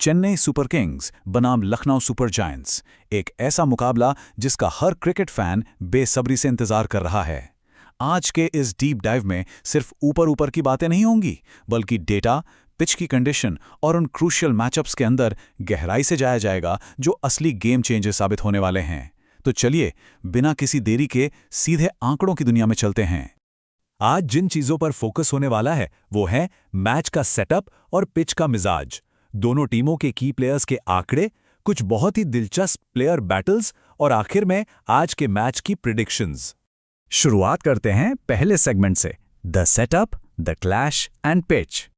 Chennai super Kings बनाम Lucknow super giants, एक ऐसा मुकाबला जिसका हर क्रिकेट फैन बेसब्री से इंतजार कर रहा है। आज के इस डीप डाइव में सिर्फ ऊपर ऊपर की बातें नहीं होंगी, बल्कि डेटा, पिच की कंडीशन और उन क्रूशियल मैचअप्स के अंदर गहराई से जाया जाएगा जो असली गेम चेंजर साबित होने वाले हैं। तो चलिए, बिना किसी देरी के सीधे आंकड़ों की दुनिया में चलते हैं। आज जिन चीजों पर फोकस होने वाला है वो है मैच का सेटअप और पिच का मिजाज, दोनों टीमों के की प्लेयर्स के आंकड़े, कुछ बहुत ही दिलचस्प प्लेयर बैटल्स और आखिर में आज के मैच की प्रिडिक्शंस। शुरुआत करते हैं पहले सेगमेंट से, the setup, the clash and pitch.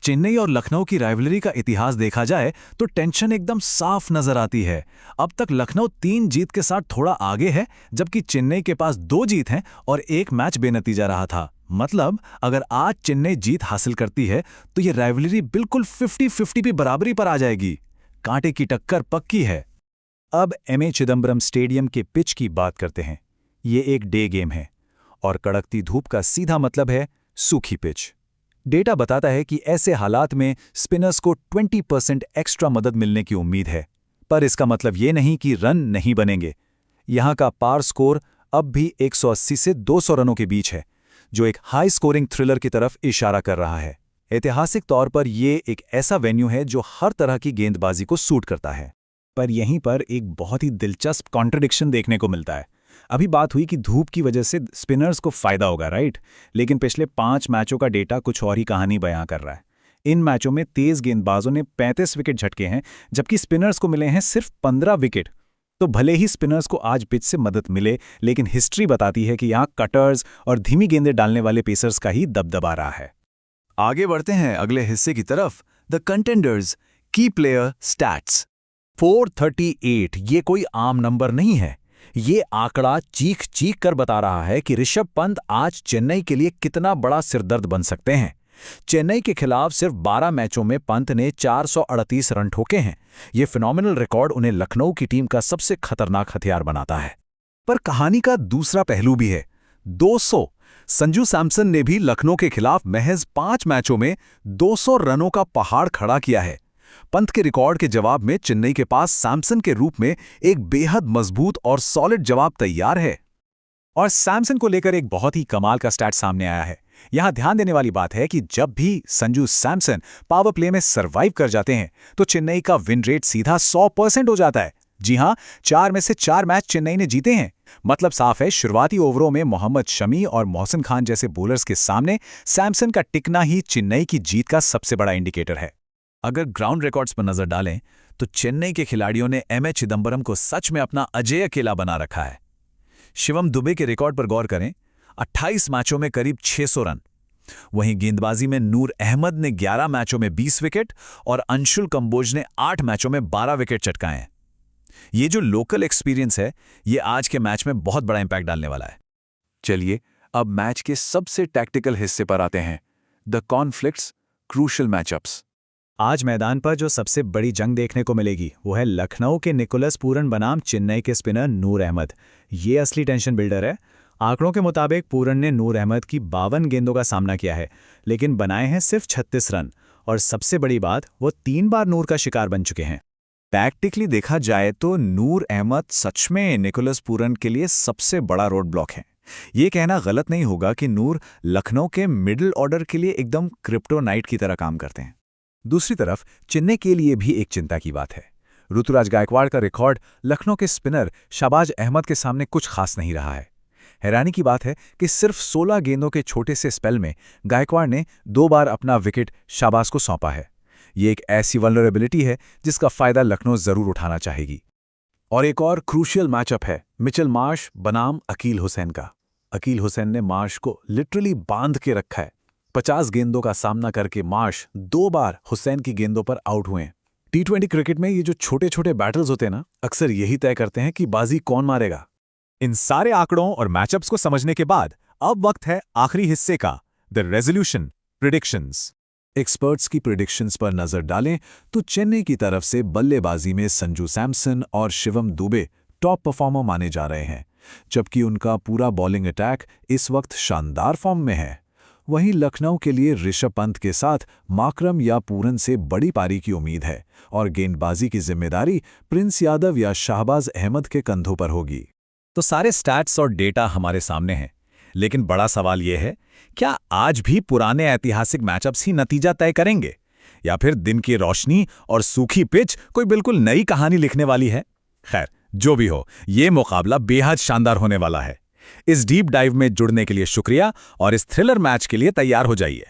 Chennai और लखनऊ की राइवलरी का इतिहास देखा जाए तो टेंशन एकदम साफ नजर आती है। अब तक लखनऊ 3 जीत के साथ थोड़ा आगे है, जबकि चेन्नई के पास 2 जीत हैं और 1 मैच बेनतीजा रहा था। मतलब अगर आज चेन्नई जीत हासिल करती है तो ये राइवलरी बिल्कुल 50-50 भी बराबरी पर आ जाएगी। कांटे की टक्कर पक्की है। अब एमए चिदंबरम स्टेडियम के पिच की बात करते हैं। ये एक डे गेम है और कड़कती धूप का सीधा मतलब है सूखी पिच। डेटा बताता है कि ऐसे हालात में स्पिनर्स को 20% एक्स्ट्रा मदद मिलने की उम्मीद है, पर इसका मतलब ये नहीं कि रन नहीं बनेंगे। यहां का पार स्कोर अब भी 180 से 200 रनों के बीच है, जो एक हाई स्कोरिंग थ्रिलर की तरफ इशारा कर रहा है। ऐतिहासिक तौर पर यह एक ऐसा वेन्यू है जो हर तरह की गेंदबाजी को सूट करता है। पर यहीं पर एक बहुत ही दिलचस्प कॉन्ट्रडिक्शन देखने को मिलता है। अभी बात हुई कि धूप की वजह से स्पिनर्स को फायदा होगा, राइट? लेकिन पिछले 5 मैचों का डेटा कुछ और ही कहानी बयां कर रहा है। इन मैचों में तेज गेंदबाजों ने 35 विकेट झटके हैं, जबकि स्पिनर्स को मिले हैं सिर्फ 15 विकेट। तो भले ही स्पिनर्स को आज पिच से मदद मिले, लेकिन हिस्ट्री बताती है कि यहाँ कटर्स और धीमी गेंदें डालने वाले पेसर्स का ही दबदबा रहा है। आगे बढ़ते हैं अगले हिस्से की तरफ, द कंटेंडर्स की प्लेयर स्टैट्स। 438 ये कोई आम नंबर नहीं है। ये आंकड़ा चीख चीख कर बता रहा है कि ऋषभ पंत आज चेन्नई के लिए कितना बड़ा सिरदर्द बन सकते हैं। चेन्नई के खिलाफ सिर्फ 12 मैचों में पंत ने 438 रन ठोके हैं। ये फिनोमिनल रिकॉर्ड उन्हें लखनऊ की टीम का सबसे खतरनाक हथियार बनाता है। पर कहानी का दूसरा पहलू भी है, 200। संजू सैमसन ने भी लखनऊ के खिलाफ महज 5 मैचों में 200 रनों का पहाड़ खड़ा किया है। पंत के रिकॉर्ड के जवाब में चेन्नई के पास सैमसन के रूप में एक बेहद मजबूत और सॉलिड जवाब तैयार है। और सैमसन को लेकर एक बहुत ही कमाल का स्टैट सामने आया है। यहां ध्यान देने वाली बात है कि जब भी संजू सैमसन पावर प्ले में सर्वाइव कर जाते हैं तो चेन्नई का विन रेट सीधा 100% हो जाता है। जी हां, 4 में से 4 मैच चेन्नई ने जीते हैं। मतलब साफ है, शुरुआती ओवरों में मोहम्मद शमी और मोहसिन खान जैसे बोलर्स के सामने सैमसन का टिकना ही चेन्नई की जीत का सबसे बड़ा इंडिकेटर है। अगर ग्राउंड रिकॉर्ड्स पर नजर डालें तो चेन्नई के खिलाड़ियों ने एमए चिदंबरम को सच में अपना अजेय अकेला बना रखा है। शिवम दुबे के रिकॉर्ड पर गौर करें, 28 मैचों में करीब 600 रन। वहीं गेंदबाजी में नूर अहमद ने 11 मैचों में 20 विकेट और अंशुल कंबोज ने 8 मैचों में 12 विकेट चटकाए हैं। ये जो लोकल एक्सपीरियंस है, ये आज के मैच में बहुत बड़ा इंपैक्ट डालने वाला है। चलिए, अब मैच के सबसे टैक्टिकल हिस्से पर आते हैं, द कॉन्फ्लिक्ट्स, क्रूशियल मैचअप्स। आज मैदान पर जो सबसे बड़ी जंग देखने को मिलेगी वो है लखनऊ के निकोलस पूरन बनाम चेन्नई के स्पिनर नूर अहमद। ये असली टेंशन बिल्डर है। आंकड़ों के मुताबिक पूरन ने नूर अहमद की 52 गेंदों का सामना किया है, लेकिन बनाए हैं सिर्फ 36 रन। और सबसे बड़ी बात, वो 3 बार नूर का शिकार बन चुके हैं। टैक्टिकली देखा जाए तो नूर अहमद सच में निकोलस पूरन के लिए सबसे बड़ा रोड ब्लॉक है। ये कहना गलत नहीं होगा कि नूर लखनऊ के मिडिल ऑर्डर के लिए एकदम क्रिप्टोनाइट की तरह काम करते हैं। दूसरी तरफ चेन्नई के लिए भी एक चिंता की बात है। ऋतुराज गायकवाड़ का रिकॉर्ड लखनऊ के स्पिनर शाहबाज अहमद के सामने कुछ खास नहीं रहा है। हैरानी की बात है कि सिर्फ 16 गेंदों के छोटे से स्पेल में गायकवाड़ ने 2 बार अपना विकेट शाहबाज को सौंपा है। ये एक ऐसी वल्नरेबिलिटी है जिसका फायदा लखनऊ जरूर उठाना चाहेगी। और एक और क्रूशियल मैचअप है मिचेल मार्श बनाम अकील हुसैन का। अकील हुसैन ने मार्श को लिटरली बांध के रखा है। 50 गेंदों का सामना करके मार्श 2 बार हुसैन की गेंदों पर आउट हुए हैं। T20 क्रिकेट में ये जो छोटे छोटे बैटल्स होते हैं ना, अक्सर यही तय करते हैं कि बाजी कौन मारेगा। इन सारे आंकड़ों और मैचअप्स को समझने के बाद अब वक्त है आखिरी हिस्से का, द रेजोल्यूशन, प्रिडिक्शंस। एक्सपर्ट्स की प्रिडिक्शंस पर नजर डालें तो चेन्नई की तरफ से बल्लेबाजी में संजू सैमसन और शिवम दुबे टॉप परफॉर्मर माने जा रहे हैं, जबकि उनका पूरा बॉलिंग अटैक इस वक्त शानदार फॉर्म में है। वहीं लखनऊ के लिए ऋषभ पंत के साथ माकरम या पूरन से बड़ी पारी की उम्मीद है और गेंदबाजी की जिम्मेदारी प्रिंस यादव या शाहबाज अहमद के कंधों पर होगी। तो सारे स्टैट्स और डेटा हमारे सामने हैं, लेकिन बड़ा सवाल यह है, क्या आज भी पुराने ऐतिहासिक मैचअप्स ही नतीजा तय करेंगे, या फिर दिन की रोशनी और सूखी पिच कोई बिल्कुल नई कहानी लिखने वाली है? खैर, जो भी हो, ये मुकाबला बेहद शानदार होने वाला है। इस डीप डाइव में जुड़ने के लिए शुक्रिया और इस थ्रिलर मैच के लिए तैयार हो जाइए।